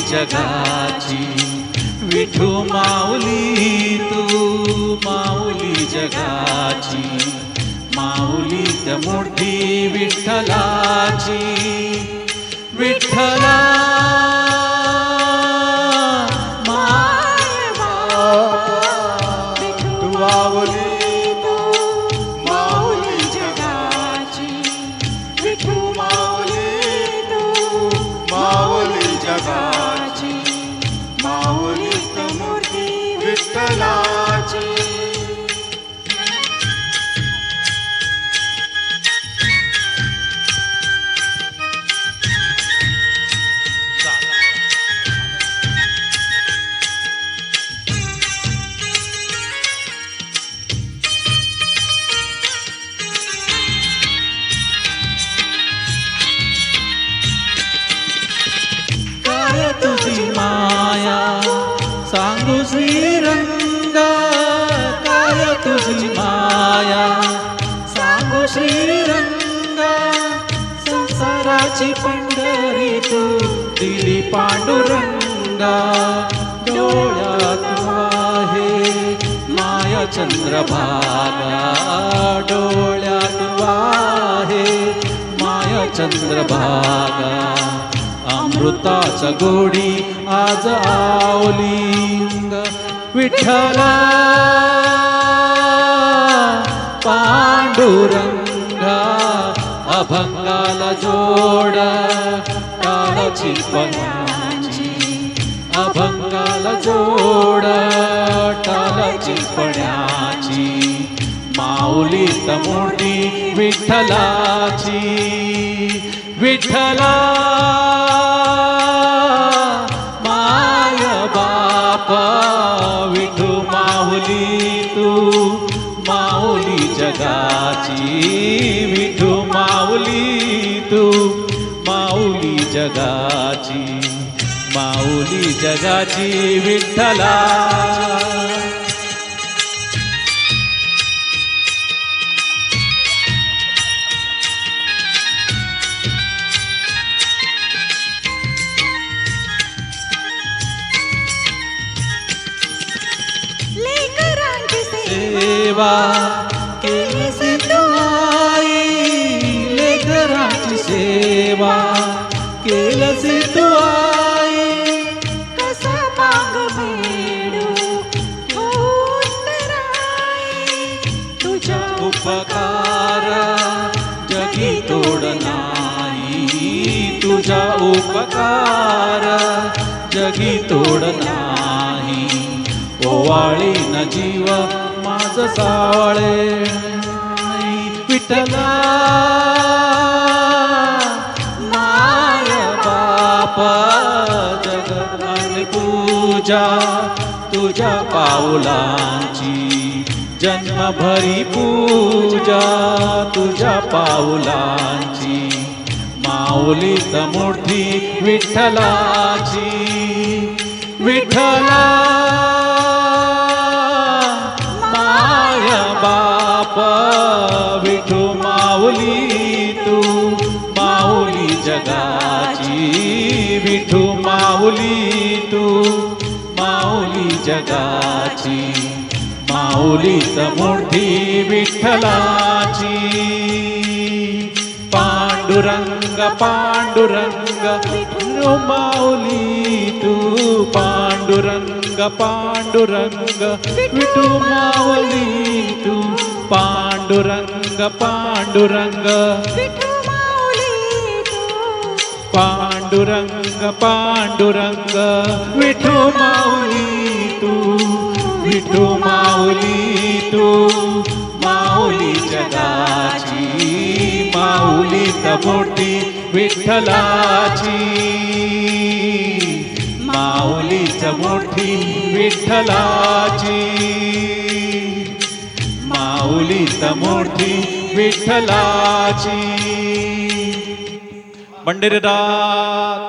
जगाची विठू माऊली तू माऊली जगाची माऊलीच मोठी विठ्ठलाची विठ्ठला तुझी माया सांगू श्रीरंगा काय तुझी माया सांगू श्रीरंगा संसाराची पंढरी तू दिली पांडुरंगा डोळ्यात वाहे माया चंद्रभागा डोळ्यात वाहे माया चंद्रभागा अमृताचा गोडी आज आवलिंग विठ्ठला पांडुरंगा अभंगाला जोड टाळाची पण्याची अभंगाला जोड टाळाची पण्याची माऊली मोठी विठ्ठलाची विठ्ठला माय बापा विठू माऊली तू माऊली जगाची विठू माऊली तू माऊली जगाची माऊली जगाची विठ्ठला सेवा केली तू आई लेकरांची सेवा केली तू आई कसा माग भेडू तुझा उपकार जगी तोड नाही तुझा उपकार जगी तोड नाही ओवाळी न जीव माझ सावळे विठ्ठला माय बाप जगत पूजा तुझ्या पाऊलांची जन्मभरी पूजा तुझ्या पाऊलांची माऊलीत मोठी विठ्ठलाची विठ्ठला विठू माऊली तू माऊली जगाची विठू माऊली तू माऊली जगाची माऊलीत मोठी विठ्ठलाची पांडुरंग पांडुरंग विठू माऊली तू पांडुरंग पांडुरंग विठू माऊली तू पांडुरंग पांडुरंग विठू माऊली तू पांडुरंग पांडुरंग विठू माऊली तू विठू माऊली तू माऊली जगाची माऊलीत मोठी विठ्ठलाची माऊलीत मोठी विठ्ठलाची माऊलीत मोठी विठ्ठलाची पंढरीनाथ